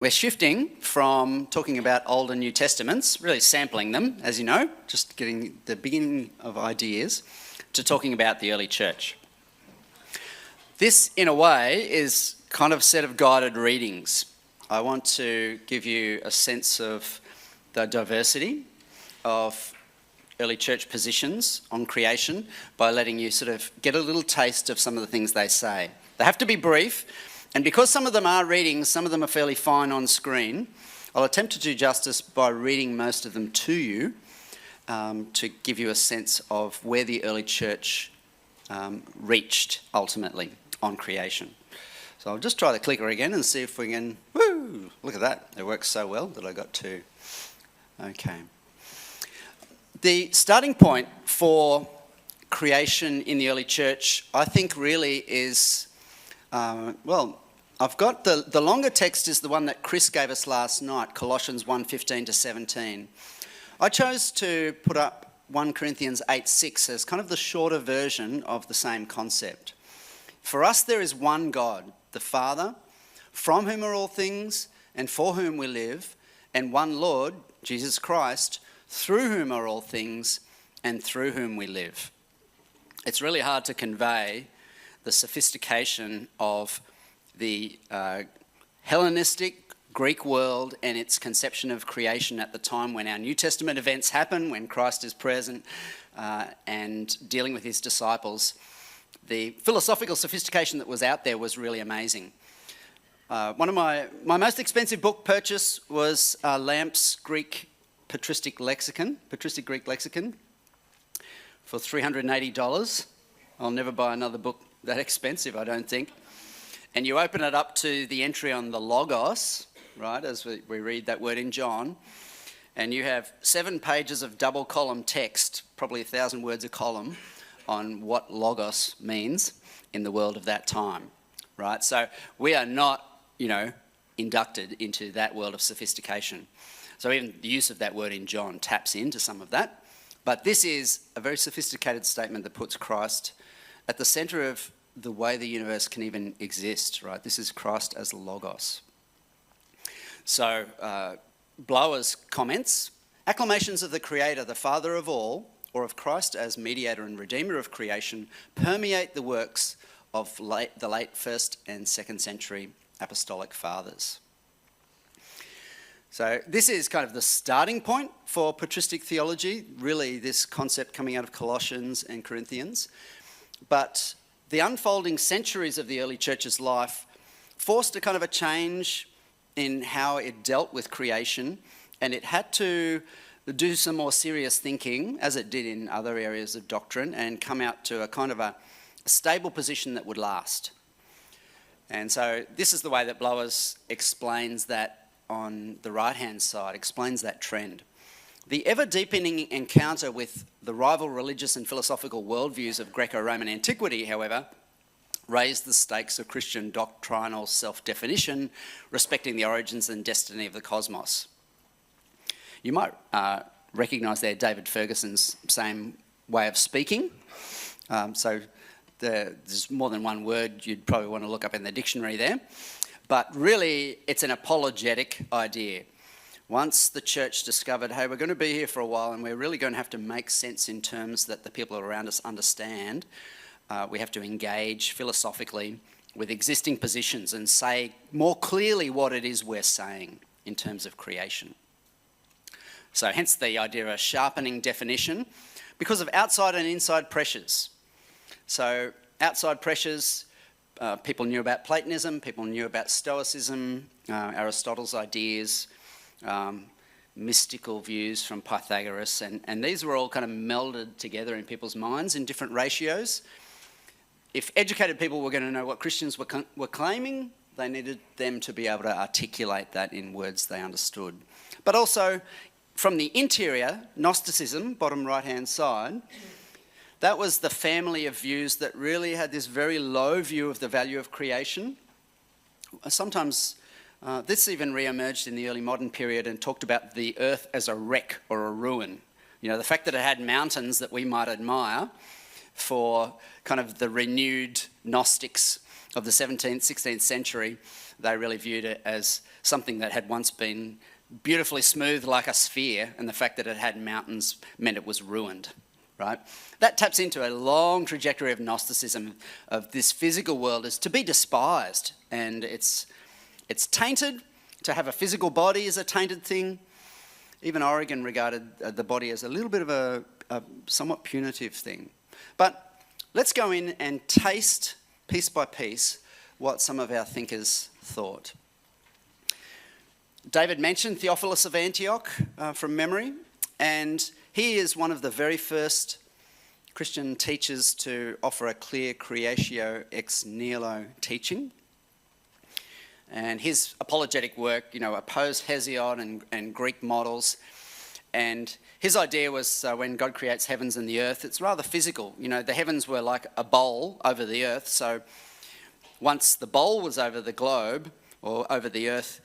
We're shifting from talking about Old and New Testaments, really sampling them, as you know, just getting the beginning of ideas, to talking about the early church. This, in a way, is kind of a set of guided readings. I want to give you a sense of the diversity of early church positions on creation by letting you sort of get a little taste of some of the things they say. They have to be brief. And because some of them are readings, some of them are fairly fine on screen, I'll attempt to do justice by reading most of them to you to give you a sense of where the early church reached ultimately on creation. So I'll just try the clicker again and see if we can... Woo! Look at that. It works so well that I got to... Okay. The starting point for creation in the early church, I think, really is... I've got the longer text is the one that Chris gave us last night, Colossians 1:15 to 17. I chose to put up 1 Corinthians 8:6 as kind of the shorter version of the same concept. For us there is one God, the Father, from whom are all things and for whom we live, and one Lord, Jesus Christ, through whom are all things and through whom we live. It's really hard to convey the sophistication of the Hellenistic Greek world and its conception of creation at the time when our New Testament events happen, when Christ is present and dealing with his disciples. The philosophical sophistication that was out there was really amazing. One of my most expensive book purchase was Lamp's Greek Patristic Greek Lexicon for $380. I'll never buy another book that expensive, I don't think. And you open it up to the entry on the Logos, right, as we read that word in John, and you have 7 pages of double column text, probably 1,000 words a column, on what Logos means in the world of that time, right? So we are not, inducted into that world of sophistication. So even the use of that word in John taps into some of that. But this is a very sophisticated statement that puts Christ at the centre of the way the universe can even exist, right? This is Christ as the Logos. So Blower's comments, acclamations of the Creator, the Father of all, or of Christ as mediator and redeemer of creation, permeate the works of the late 1st and 2nd century apostolic fathers. So this is kind of the starting point for patristic theology, really this concept coming out of Colossians and Corinthians. But the unfolding centuries of the early church's life forced a kind of a change in how it dealt with creation, and it had to do some more serious thinking, as it did in other areas of doctrine, and come out to a kind of a stable position that would last. And so this is the way that Blowers explains that on the right-hand side, explains that trend. The ever-deepening encounter with the rival religious and philosophical worldviews of Greco-Roman antiquity, however, raised the stakes of Christian doctrinal self-definition respecting the origins and destiny of the cosmos. You might recognise there David Ferguson's same way of speaking. So there's more than one word you'd probably want to look up in the dictionary there. But really, it's an apologetic idea. Once the church discovered, hey, we're going to be here for a while and we're really going to have to make sense in terms that the people around us understand, we have to engage philosophically with existing positions and say more clearly what it is we're saying in terms of creation. So hence the idea of a sharpening definition because of outside and inside pressures. So outside pressures, people knew about Platonism, people knew about Stoicism, Aristotle's ideas, mystical views from Pythagoras, and these were all kind of melded together in people's minds in different ratios. If educated people were going to know what Christians were claiming, they needed them to be able to articulate that in words they understood. But also, from the interior, Gnosticism, bottom right-hand side, that was the family of views that really had this very low view of the value of creation. Sometimes this even re-emerged in the early modern period and talked about the earth as a wreck or a ruin. The fact that it had mountains that we might admire for kind of the renewed Gnostics of the 17th, 16th century They really viewed it as something that had once been beautifully smooth like a sphere, and the fact that it had mountains meant it was ruined, right? That taps into a long trajectory of Gnosticism, of this physical world is to be despised, and it's tainted. To have a physical body is a tainted thing. Even Origen regarded the body as a little bit of a somewhat punitive thing. But let's go in and taste, piece by piece, what some of our thinkers thought. David mentioned Theophilus of Antioch from memory, and he is one of the very first Christian teachers to offer a clear creatio ex nihilo teaching. And his apologetic work, opposed Hesiod and Greek models. And his idea was when God creates heavens and the earth, it's rather physical. The heavens were like a bowl over the earth. So once the bowl was over the globe or over the earth,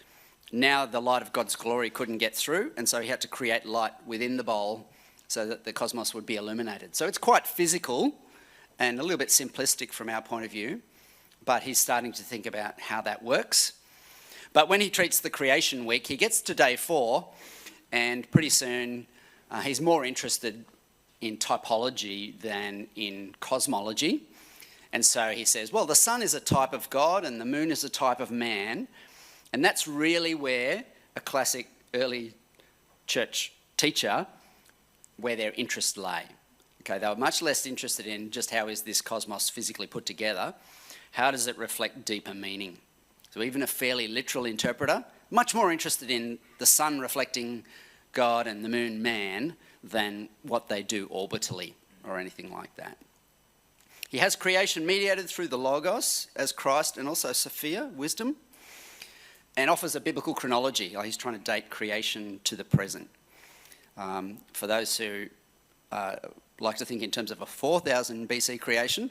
now the light of God's glory couldn't get through. And so he had to create light within the bowl so that the cosmos would be illuminated. So it's quite physical and a little bit simplistic from our point of view. But he's starting to think about how that works. But when he treats the creation week, he gets to day 4, and pretty soon he's more interested in typology than in cosmology. And so he says, well, the sun is a type of God and the moon is a type of man. And that's really where a classic early church teacher, where their interest lay. Okay, they were much less interested in just how is this cosmos physically put together. How does it reflect deeper meaning? So even a fairly literal interpreter, much more interested in the sun reflecting God and the moon man than what they do orbitally or anything like that. He has creation mediated through the Logos as Christ and also Sophia, wisdom, and offers a biblical chronology. He's trying to date creation to the present. For those who like to think in terms of a 4000 BC creation,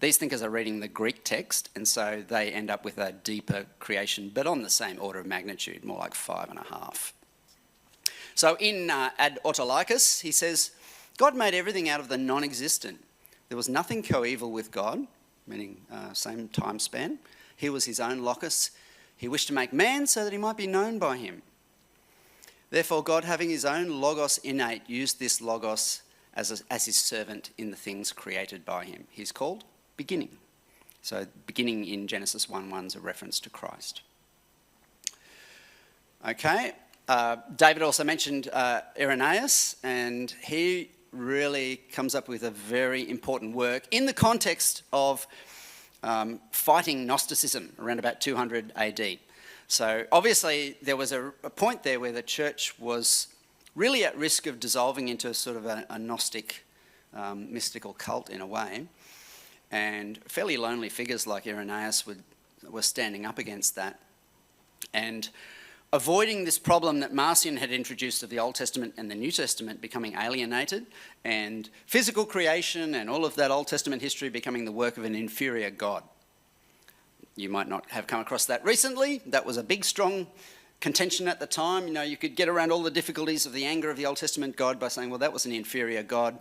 these thinkers are reading the Greek text, and so they end up with a deeper creation, but on the same order of magnitude, more like 5.5. So in Ad Autolycus, he says, God made everything out of the non-existent. There was nothing coeval with God, meaning same time span. He was his own locus. He wished to make man so that he might be known by him. Therefore, God, having his own logos innate, used this logos as his servant in the things created by him. He's called beginning. So beginning in Genesis 1:1 is a reference to Christ. Okay, David also mentioned Irenaeus, and he really comes up with a very important work in the context of fighting Gnosticism around about 200 AD. So obviously there was a point there where the church was really at risk of dissolving into sort of a Gnostic mystical cult in a way. And fairly lonely figures like Irenaeus were standing up against that. And avoiding this problem that Marcion had introduced of the Old Testament and the New Testament becoming alienated, and physical creation and all of that Old Testament history becoming the work of an inferior God. You might not have come across that recently. That was a big, strong contention at the time. You could get around all the difficulties of the anger of the Old Testament God by saying, well, that was an inferior God.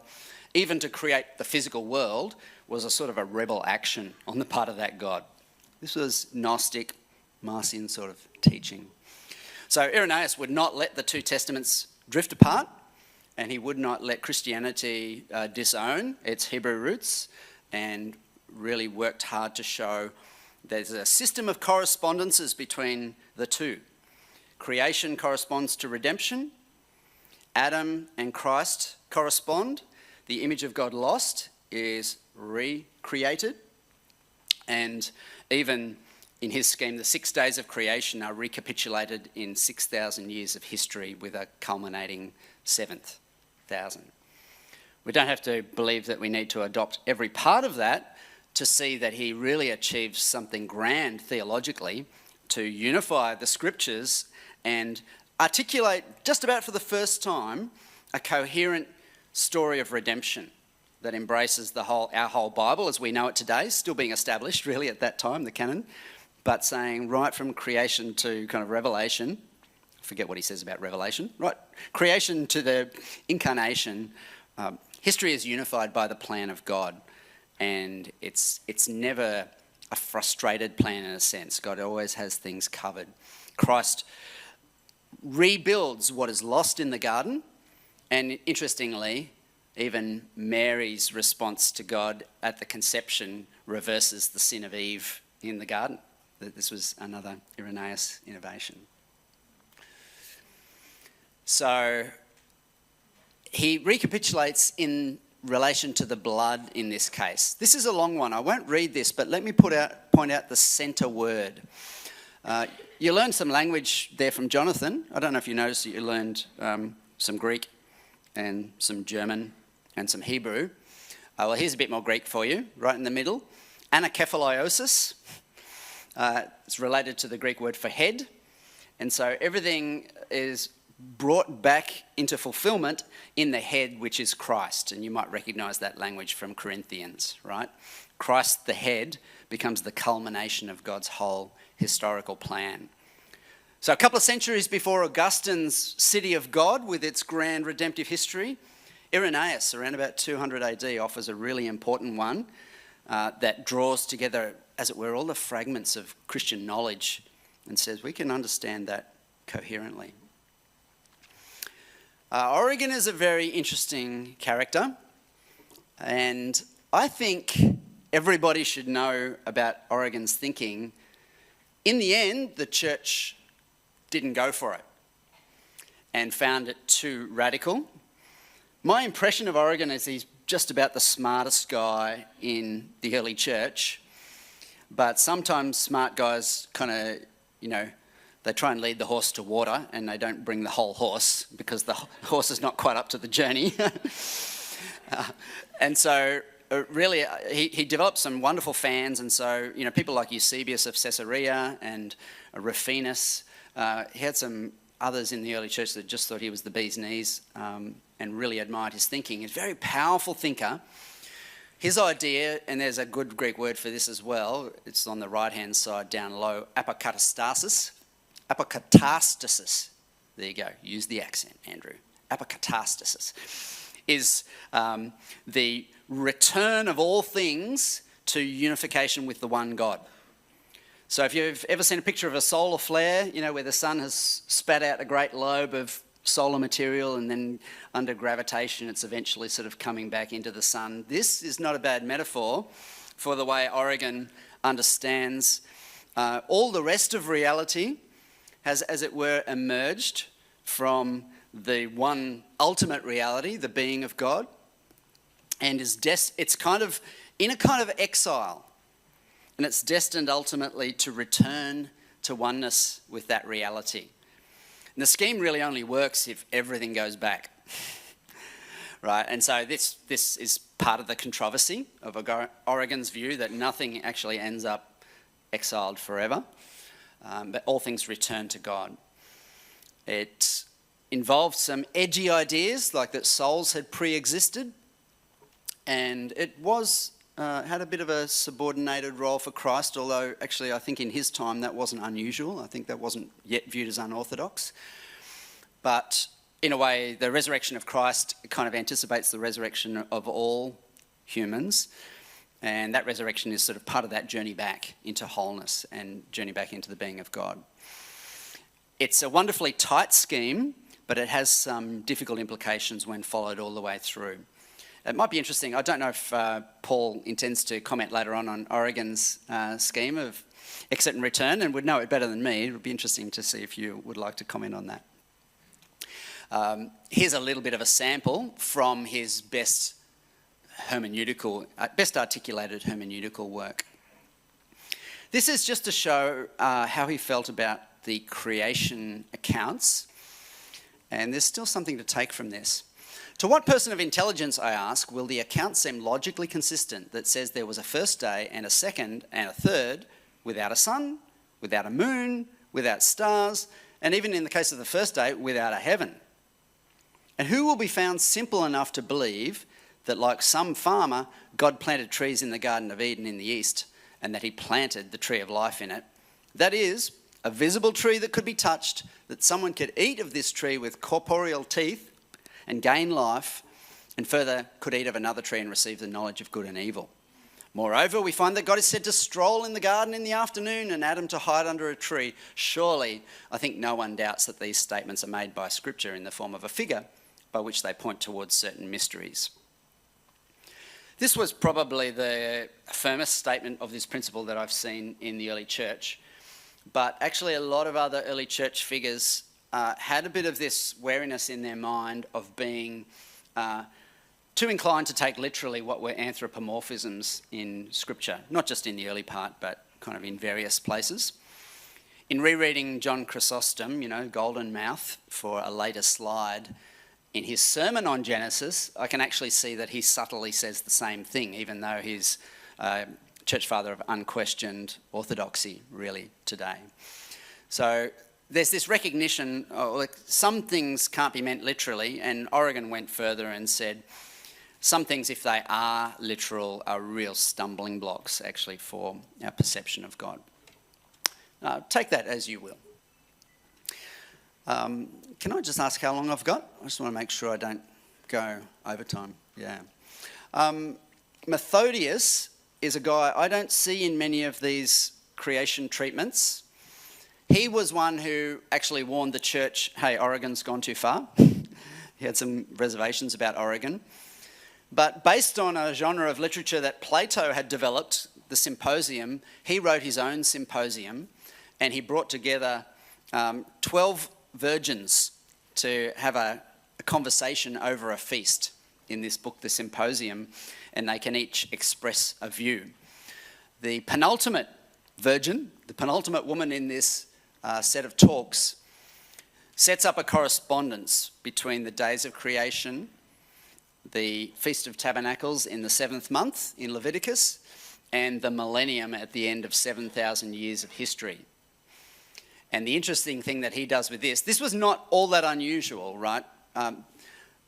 Even to create the physical world was a sort of a rebel action on the part of that God. This was Gnostic, Marcion sort of teaching. So Irenaeus would not let the two testaments drift apart, and he would not let Christianity disown its Hebrew roots, and really worked hard to show there's a system of correspondences between the two. Creation corresponds to redemption. Adam and Christ correspond. The image of God lost is recreated. And even in his scheme, the 6 days of creation are recapitulated in 6,000 years of history with a culminating 7th thousand. We don't have to believe that we need to adopt every part of that to see that he really achieves something grand theologically to unify the scriptures and articulate, just about for the first time, a coherent story of redemption that embraces our whole Bible as we know it today, still being established really at that time, the canon, but saying right from creation to kind of Revelation, forget what he says about Revelation, right? Creation to the incarnation, history is unified by the plan of God, and it's never a frustrated plan in a sense. God always has things covered. Christ rebuilds what is lost in the garden, and interestingly, even Mary's response to God at the conception reverses the sin of Eve in the garden. This was another Irenaeus innovation. So he recapitulates in relation to the blood in this case. This is a long one. I won't read this, but let me point out the centre word. You learned some language there from Jonathan. I don't know if you noticed that you learned some Greek and some German and some Hebrew. Well, here's a bit more Greek for you, right in the middle. Anakephaliosis. It's related to the Greek word for head. And so everything is brought back into fulfillment in the head, which is Christ. And you might recognise that language from Corinthians, right? Christ, the head, becomes the culmination of God's whole historical plan. So a couple of centuries before Augustine's City of God with its grand redemptive history, Irenaeus, around about 200 AD, offers a really important one that draws together, as it were, all the fragments of Christian knowledge and says we can understand that coherently. Origen is a very interesting character, and I think everybody should know about Origen's thinking. In the end, the church didn't go for it and found it too radical. My impression of Origen is he's just about the smartest guy in the early church, but sometimes smart guys kind of, they try and lead the horse to water and they don't bring the whole horse because the horse is not quite up to the journey. And so really he developed some wonderful fans, and so people like Eusebius of Caesarea and Rufinus, he had some others in the early church that just thought he was the bee's knees and really admired his thinking. He's a very powerful thinker. His idea, and there's a good Greek word for this as well, it's on the right-hand side down low, apokatastasis. Apokatastasis. There you go. Use the accent, Andrew. Apokatastasis is the return of all things to unification with the one God. So if you've ever seen a picture of a solar flare, where the sun has spat out a great lobe of solar material and then under gravitation it's eventually sort of coming back into the sun. This is not a bad metaphor for the way Origen understands all the rest of reality has, as it were, emerged from the one ultimate reality, the being of God, and it's kind of in a kind of exile, and it's destined ultimately to return to oneness with that reality. And the scheme really only works if everything goes back, right? And so this is part of the controversy of Origen's view that nothing actually ends up exiled forever. But all things return to God. It involved some edgy ideas, like that souls had pre-existed, and it was had a bit of a subordinated role for Christ, although actually I think in his time that wasn't unusual. I think that wasn't yet viewed as unorthodox. But in a way, the resurrection of Christ kind of anticipates the resurrection of all humans. And that resurrection is sort of part of that journey back into wholeness and journey back into the being of God. It's a wonderfully tight scheme, but it has some difficult implications when followed all the way through. It might be interesting. I don't know if Paul intends to comment later on Origen's scheme of exit and return, and would know it better than me. It would be interesting to see if you would like to comment on that. Here's a little bit of a sample from his best articulated hermeneutical work. This is just to show how he felt about the creation accounts, and there's still something to take from this. To what person of intelligence, I ask, will the account seem logically consistent that says there was a first day and a second and a third without a sun, without a moon, without stars, and even in the case of the first day, without a heaven? And who will be found simple enough to believe that, like some farmer, God planted trees in the Garden of Eden in the east, and that he planted the tree of life in it? That is, a visible tree that could be touched, that someone could eat of this tree with corporeal teeth and gain life, and further could eat of another tree and receive the knowledge of good and evil. Moreover, we find that God is said to stroll in the garden in the afternoon and Adam to hide under a tree. Surely, I think no one doubts that these statements are made by Scripture in the form of a figure by which they point towards certain mysteries. This was probably the firmest statement of this principle that I've seen in the early church, but actually a lot of other early church figures had a bit of this wariness in their mind of being too inclined to take literally what were anthropomorphisms in Scripture, not just in the early part, but kind of in various places. In rereading John Chrysostom, Golden Mouth, for a later slide, in his sermon on Genesis, I can actually see that he subtly says the same thing, even though he's church father of unquestioned orthodoxy, really, today. So there's this recognition, some things can't be meant literally, and Origen went further and said, some things, if they are literal, are real stumbling blocks, actually, for our perception of God. Take that as you will. Can I just ask how long I've got? I just want to make sure I don't go over time. Yeah. Methodius is a guy I don't see in many of these creation treatments. He was one who actually warned the church, hey, Origen's gone too far. He had some reservations about Origen. But based on a genre of literature that Plato had developed, the Symposium, he wrote his own Symposium, and he brought together 12 virgins to have a conversation over a feast in this book, the Symposium, and they can each express a view. The penultimate virgin, the penultimate woman in this set of talks, sets up a correspondence between the days of creation, the Feast of Tabernacles in the 7th month in Leviticus, and the millennium at the end of 7,000 years of history. And the interesting thing that he does with this was not all that unusual, right?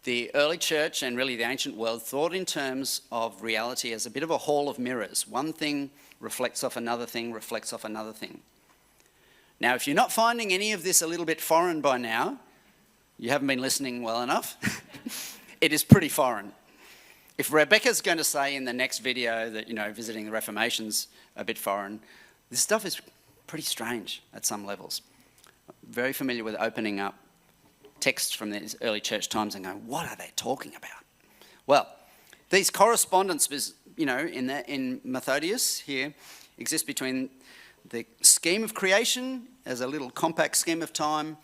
The early church and really the ancient world thought in terms of reality as a bit of a hall of mirrors. One thing reflects off another thing, reflects off another thing. Now, if you're not finding any of this a little bit foreign by now, you haven't been listening well enough. It is pretty foreign. If Rebecca's going to say in the next video that, visiting the Reformation's a bit foreign, this stuff is pretty strange at some levels. Very familiar with opening up texts from these early church times and going, what are they talking about? Well, these correspondences, in Methodius here, exist between the scheme of creation as a little compact scheme of time,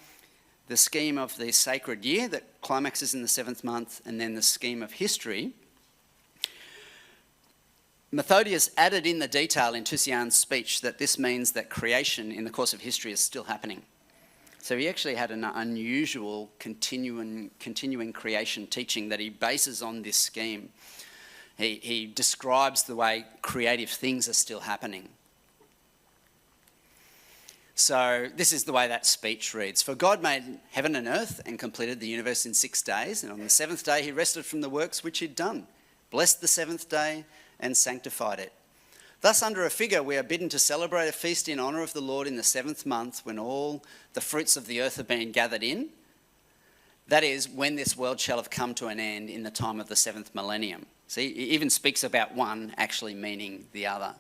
the scheme of the sacred year that climaxes in the 7th month, and then the scheme of history. Methodius added in the detail in Tussian's speech that this means that creation in the course of history is still happening. So he actually had an unusual continuing creation teaching that he bases on this scheme. He describes the way creative things are still happening. So this is the way that speech reads. For God made heaven and earth and completed the universe in 6 days, and on the 7th day he rested from the works which he'd done, blessed the 7th day and sanctified it. Thus, under a figure, we are bidden to celebrate a feast in honour of the Lord in the 7th month, when all the fruits of the earth have been gathered in. That is, when this world shall have come to an end in the time of the 7th millennium. See, he even speaks about one actually meaning the other.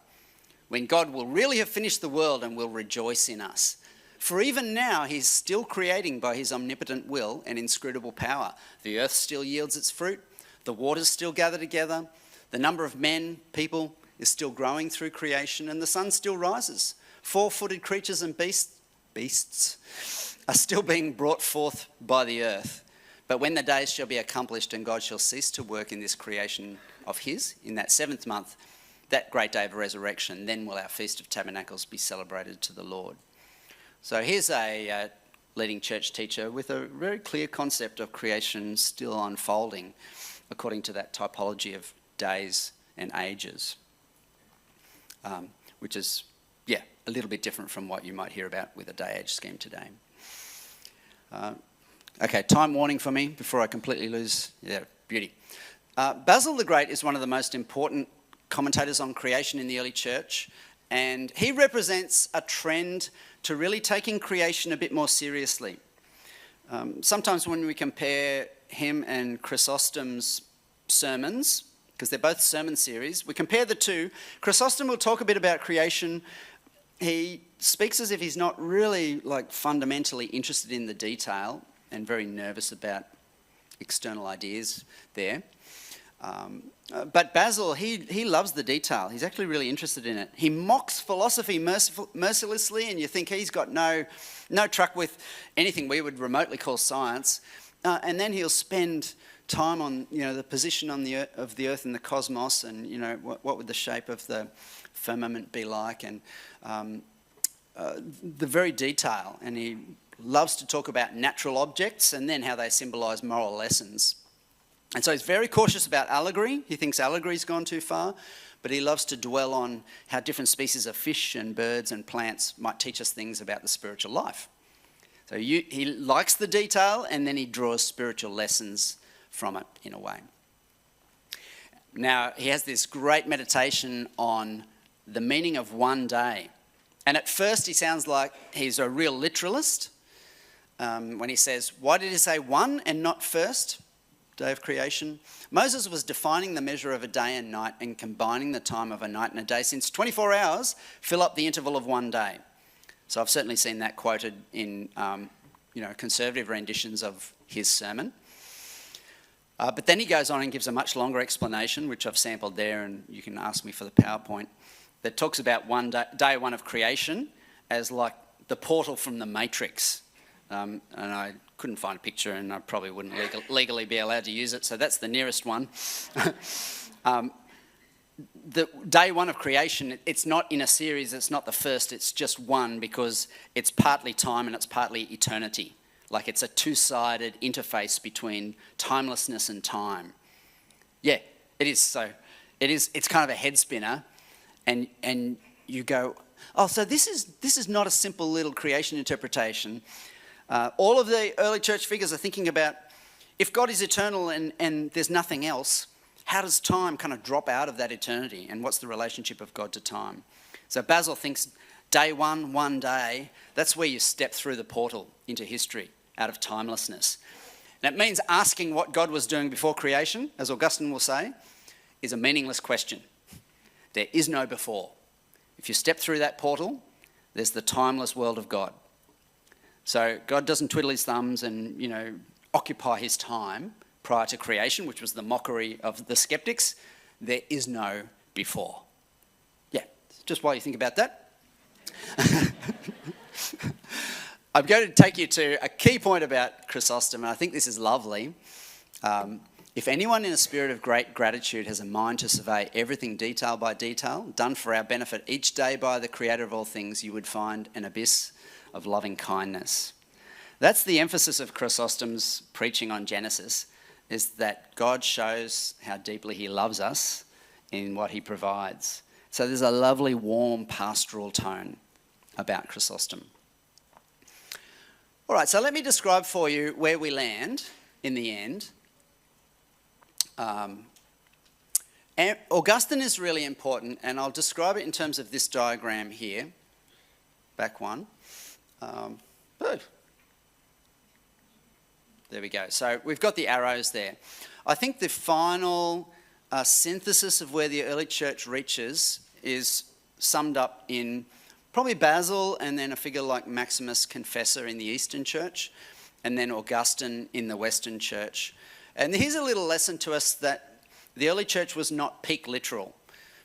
When God will really have finished the world and will rejoice in us. For even now, he's still creating by his omnipotent will and inscrutable power. The earth still yields its fruit. The waters still gather together. The number of men, people, is still growing through creation, and the sun still rises. 4-footed creatures and beasts are still being brought forth by the earth. But when the days shall be accomplished and God shall cease to work in this creation of his, in that 7th month, that great day of resurrection, then will our Feast of Tabernacles be celebrated to the Lord. So here's a leading church teacher with a very clear concept of creation still unfolding according to that typology of days and ages, which is, a little bit different from what you might hear about with a day-age scheme today. Okay, time warning for me before I completely lose, beauty. Basil the Great is one of the most important commentators on creation in the early church, and he represents a trend to really taking creation a bit more seriously. Sometimes when we compare him and Chrysostom's sermons, because they're both sermon series. We compare the two. Chrysostom will talk a bit about creation. He speaks as if he's not really fundamentally interested in the detail and very nervous about external ideas there. But Basil, he loves the detail. He's actually really interested in it. He mocks philosophy mercilessly, and you think he's got no truck with anything we would remotely call science. And then he'll spend time on the position of the earth in the cosmos, and what would the shape of the firmament be like, and the very detail. And he loves to talk about natural objects and then how they symbolise moral lessons. And so he's very cautious about allegory. He thinks allegory's gone too far, but he loves to dwell on how different species of fish and birds and plants might teach us things about the spiritual life. So he likes the detail, and then he draws spiritual lessons from it in a way. Now, he has this great meditation on the meaning of one day. And at first he sounds like he's a real literalist when he says, why did he say one and not first? Day of creation. Moses was defining the measure of a day and night and combining the time of a night and a day, since 24 hours fill up the interval of one day. So I've certainly seen that quoted in conservative renditions of his sermon. But then he goes on and gives a much longer explanation, which I've sampled there, and you can ask me for the PowerPoint, that talks about day one of creation as like the portal from the Matrix. And I couldn't find a picture, and I probably wouldn't legally be allowed to use it, so that's the nearest one. The day one of creation, it's not in a series, it's not the first, it's just one, because it's partly time and it's partly eternity. Like it's a two-sided interface between timelessness and time. Yeah, it is. So it's kind of a head spinner, and you go, oh, so this is not a simple little creation interpretation. All of the early church figures are thinking about, if God is eternal and there's nothing else, how does time kind of drop out of that eternity, and what's the relationship of God to time? So Basil thinks day one day, that's where you step through the portal into history, out of timelessness. And it means asking what God was doing before creation, as Augustine will say, is a meaningless question. There is no before. If you step through that portal, there's the timeless world of God. So God doesn't twiddle his thumbs and, occupy his time prior to creation, which was the mockery of the skeptics. There is no before. Yeah, just while you think about that. I'm going to take you to a key point about Chrysostom, and I think this is lovely. If anyone in a spirit of great gratitude has a mind to survey everything detail by detail, done for our benefit each day by the Creator of all things, you would find an abyss of loving kindness. That's the emphasis of Chrysostom's preaching on Genesis, is that God shows how deeply he loves us in what he provides. So there's a lovely, warm, pastoral tone about Chrysostom. All right, so let me describe for you where we land in the end. Augustine is really important, and I'll describe it in terms of this diagram here. Back one. There we go. So we've got the arrows there. I think the final synthesis of where the early church reaches is summed up in probably Basil, and then a figure like Maximus Confessor in the Eastern Church, and then Augustine in the Western Church. And here's a little lesson to us that the early church was not peak literal,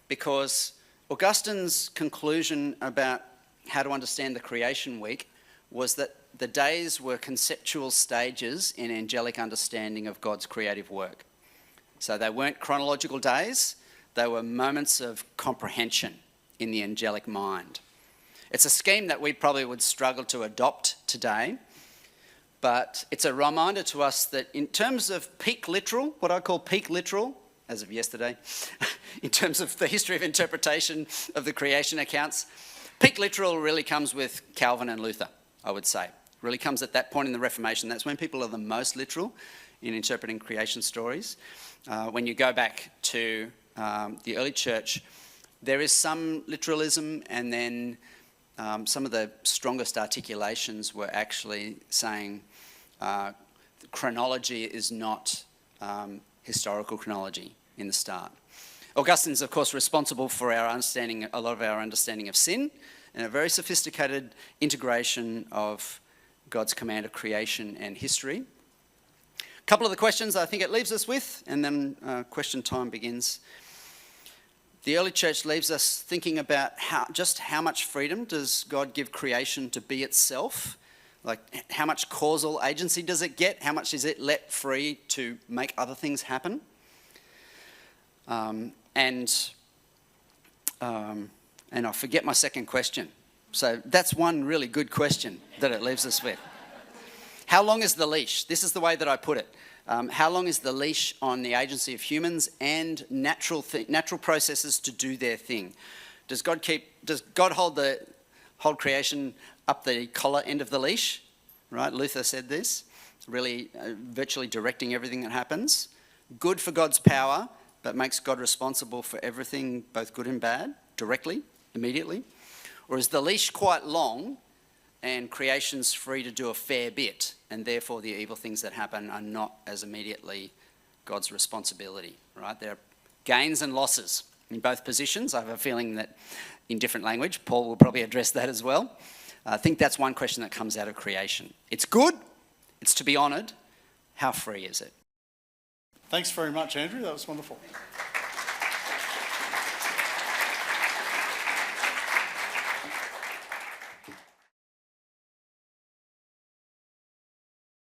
because Augustine's conclusion about how to understand the creation week was that the days were conceptual stages in angelic understanding of God's creative work. So they weren't chronological days, they were moments of comprehension in the angelic mind. It's a scheme that we probably would struggle to adopt today, but it's a reminder to us that in terms of peak literal, what I call peak literal, as of yesterday, in terms of the history of interpretation of the creation accounts, peak literal really comes with Calvin and Luther, I would say. Really comes at that point in the Reformation. That's when people are the most literal in interpreting creation stories. When you go back to the early church, there is some literalism, and then some of the strongest articulations were actually saying chronology is not historical chronology. in the start. Augustine's, of course, responsible for a lot of our understanding of sin, and a very sophisticated integration of God's command of creation and history. A couple of the questions I think it leaves us with, and then question time begins. The early church leaves us thinking about how much freedom does God give creation to be itself? Like, how much causal agency does it get? How much is it let free to make other things happen? And I forget my second question. So that's one really good question that it leaves us with. How long is the leash? This is the way that I put it. How long is the leash on the agency of humans and natural processes to do their thing? Does God hold creation up the collar end of the leash? Right? Luther said this, really virtually directing everything that happens. Good for God's power, but makes God responsible for everything, both good and bad, directly, immediately? Or is the leash quite long and creation's free to do a fair bit, and therefore the evil things that happen are not as immediately God's responsibility, right? There are gains and losses in both positions. I have a feeling that in different language, Paul will probably address that as well. I think that's one question that comes out of creation. It's good, it's to be honoured. How free is it? Thanks very much, Andrew. That was wonderful.